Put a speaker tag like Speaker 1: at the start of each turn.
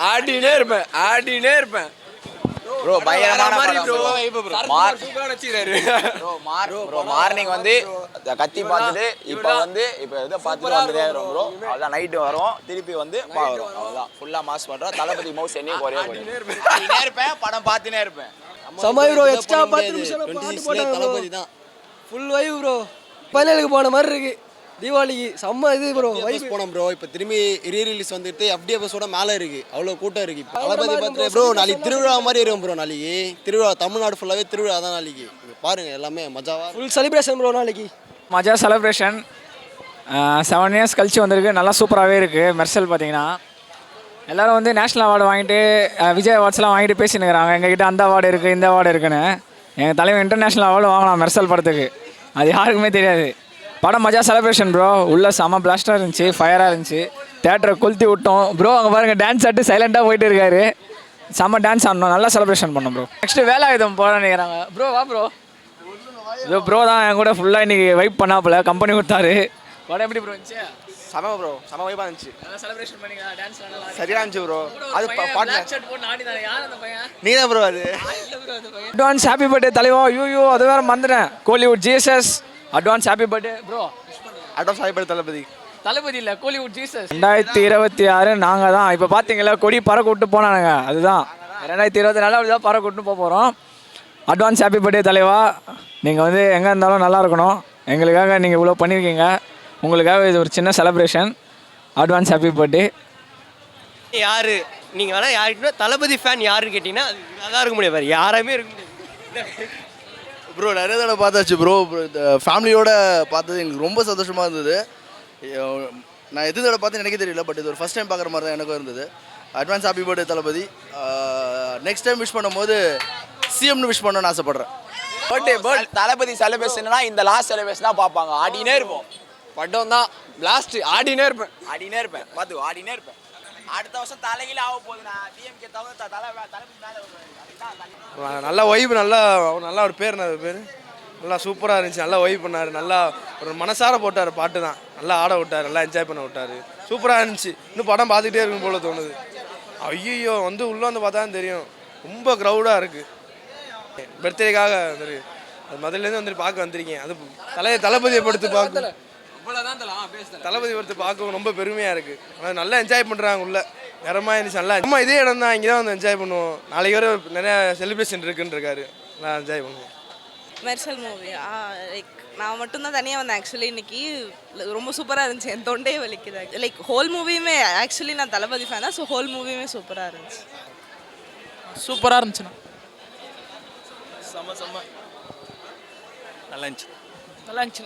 Speaker 1: ஆடினே இருப்பேன் ப்ரோ. பயங்கரமான மார்னிங் வந்து கத்தி பார்த்துட்டு இப்போ இதை பார்த்துட்டு வந்துட்டே இருக்கிறோம் ப்ரோ. அதான் நைட்டு வரும், திருப்பி வந்து பார்க்குறோம். அவ்வளோதான், ஃபுல்லாக மாஸ் பண்ணுறோம். தளபதி மவுஸ் என்னையும் குறைய இருப்பேன், படம் பார்த்துனே இருப்பேன்.
Speaker 2: சமாய் ப்ரோ, எக்ஸ்ட்ரா 10 நிமிஷம் பாட்டு போட்டாங்க. தளபதி தான் ஃபுல் வைப் ப்ரோ. பைனலுக்கு போன மாதிரி இருக்கு தீபாவளிக்கு. செம்ம இது ப்ரோ, வைப் போனோம் ப்ரோ. இப்போ திரும்பி ரீரிலீஸ் வந்துட்டு அப்படியே பஸ்ஸோட மேலே இருக்கு, அவ்வளோ கூட்டம் இருக்கு. தளபதி பார்த்து ப்ரோ நாளைக்கு திருவிழா மாதிரி இருக்கும் ப்ரோ. நாளைக்கு திருவிழா, தமிழ்நாடு ஃபுல்லாகவே திருவிழா தான் நாளைக்கு. பாருங்க எல்லாமே மஜாவா ஃபுல் செலிப்ரேஷன் ப்ரோ. நாளைக்கு
Speaker 3: மஜா செலிப்ரேஷன். 7 இயர்ஸ் கழிச்சு வந்திருக்கு, நல்லா சூப்பராகவே இருக்குது. மெர்சல் பார்த்தீங்கன்னா எல்லோரும் வந்து நேஷ்னல் அவார்டு வாங்கிட்டு விஜய் அவார்ட்ஸ்லாம் வாங்கிட்டு பேசினுக்கிறாங்க. எங்ககிட்ட அந்த அவார்டு இருக்குது, இந்த அவார்டு இருக்குன்னு. எங்கள் தலைவன் இன்டர்நேஷ்னல் அவார்டு வாங்கலாம் மெர்சல் படத்துக்கு, அது யாருக்குமே தெரியாது. படம் மஜா செலிப்ரேஷன் ப்ரோ. உள்ள செம்ம பிளாஸ்டாக இருந்துச்சு, ஃபயராக இருந்துச்சு. தேட்டரை கொளுத்தி விட்டோம் ப்ரோ. அங்கே பாருங்கள், டான்ஸ் ஆட்டு சைலண்ட்டாக போயிட்டு இருக்காரு. செம்ம டான்ஸ் ஆடணும், நல்லா செலிப்ரேஷன் பண்ணோம் ப்ரோ. நெக்ஸ்ட்டு வேலாயுதம் போட நினைக்கிறாங்க ப்ரோ. வா ப்ரோ. இதோ ப்ரோ தான் என் கூட ஃபுல்லாக இன்றைக்கி வைப் பண்ணாப்புல, கம்பெனி கொடுத்தாரு. படம் எப்படி ப்ரோ இருந்துச்சு?
Speaker 1: செம ப்ரோ, செம வைப்பாக இருந்துச்சு.
Speaker 3: நல்லா செலிப்ரேஷன் பண்ணீங்க, டான்ஸ்
Speaker 1: சரியாக இருந்துச்சு ப்ரோ. அது
Speaker 3: நீ தான் ப்ரோ. அது அட்வான்ஸ் ஹாப்பி பர்த்டே தலைவா. ஐயோ அது வேறு மறந்துட்டேன். Kollywood Jesus advance happy birthday bro.
Speaker 1: Advance happy birthday
Speaker 3: Thalapathy இல்லை, கோலிவுட் ஜீசஸ். 2026 நாங்கள் தான் இப்போ பார்த்தீங்களா கொடி பறக்க விட்டு போனானுங்க. அதுதான் 2024 அப்படி தான் பறக்க விட்டு போகிறோம். அட்வான்ஸ் ஹாப்பி பர்த்டே தலைவா. நீங்கள் வந்து எங்கே இருந்தாலும் நல்லா இருக்கணும். எங்களுக்காக நீங்கள் இவ்வளோ பண்ணியிருக்கீங்க. உங்களுக்காக இது ஒரு சின்ன செலிப்ரேஷன். Advance happy birthday.
Speaker 2: யார் நீங்கள் வேணால் யாருக்குன்னா தளபதி ஃபேன் யாருன்னு கேட்டிங்கன்னா நல்லா இருக்க முடியாது, வேறு யாருமே இருக்க முடியாது
Speaker 4: ப்ரோ. நிறைய தடவை பார்த்தாச்சு ப்ரோ. இந்த ஃபேமிலியோட பார்த்தது எங்களுக்கு ரொம்ப சந்தோஷமாக இருந்தது. நான் எது தடவை பார்த்தேன்னு எனக்கே தெரியல, பட் இது ஒரு ஃபஸ்ட் டைம் பார்க்குற மாதிரி தான் எனக்கும் இருந்தது. அட்வான்ஸ் ஹாப்பி பர்த்டே தளபதி. நெக்ஸ்ட் டைம் விஷ் பண்ணும்போது சிஎம்னு விஷ் பண்ணணும்னு ஆசைப்பட்றேன்.
Speaker 1: பர்த்டே தளபதி செலிப்ரேஷன்னா இந்த லாஸ்ட் செலிப்ரேஷன் தான் பார்ப்பாங்க. ஆடினே இருப்போம்.
Speaker 3: படம் தான் லாஸ்ட். ஆடினே இருப்பேன்
Speaker 1: பார்த்து ஆடினே இருப்பேன். அடுத்த வருஷம் தலைகீழ ஆக போகுதுண்ணா. டிஎம்கே தளபதி மேலே
Speaker 5: நல்ல வைப், நல்லா ஒரு பேர் நல்லா சூப்பராக இருந்துச்சு. நல்லா வைப் பண்ணார், நல்லா ஒரு மனசார போட்டார். பாட்டு தான் நல்லா ஆட விட்டார், நல்லா என்ஜாய் பண்ண விட்டார். சூப்பராக இருந்துச்சு. இன்னும் படம் பார்த்துக்கிட்டே இருக்கும் போல தோணுது. ஐயோ வந்து உள்ளே வந்து பார்த்தா தெரியும், ரொம்ப க்ரௌடாக இருக்குது. பர்த்டேக்காக வந்துருக்கு, அது முதல்லேருந்து வந்துட்டு பார்க்க வந்திருக்கேன். அது தளபதியை படுத்து பார்க்க, தளபதி படுத்து பார்க்கவும் ரொம்ப பெருமையாக இருக்குது. ஆனால் நல்லா என்ஜாய் பண்ணுறாங்க. உள்ள நேரமாக இருந்துச்சு, நல்லா. அம்மா இதே இடம் தான், இங்கே தான் வந்து என்ஜாய் பண்ணுவோம். நாளைக்கு வர நிறையா செலிப்ரேஷன் இருக்குன்னு இருக்காரு, நல்லா என்ஜாய் பண்ணுவோம்.
Speaker 6: மெர்சல் மூவி லைக் நான் மட்டும்தான் தனியாக வந்தேன். ஆக்சுவலி இன்னைக்கு ரொம்ப சூப்பராக இருந்துச்சு. என் தொண்டையே வலிக்குது. லைக் ஹோல் மூவியுமே ஆக்சுவலி நான் தளபதி ஃபேன் தான். ஸோ ஹோல் மூவியுமே சூப்பராக இருந்துச்சு.
Speaker 3: சூப்பராக இருந்துச்சுண்ணா.
Speaker 1: செம்ம நல்லா இருந்துச்சு.
Speaker 3: நல்லா இருந்துச்சு.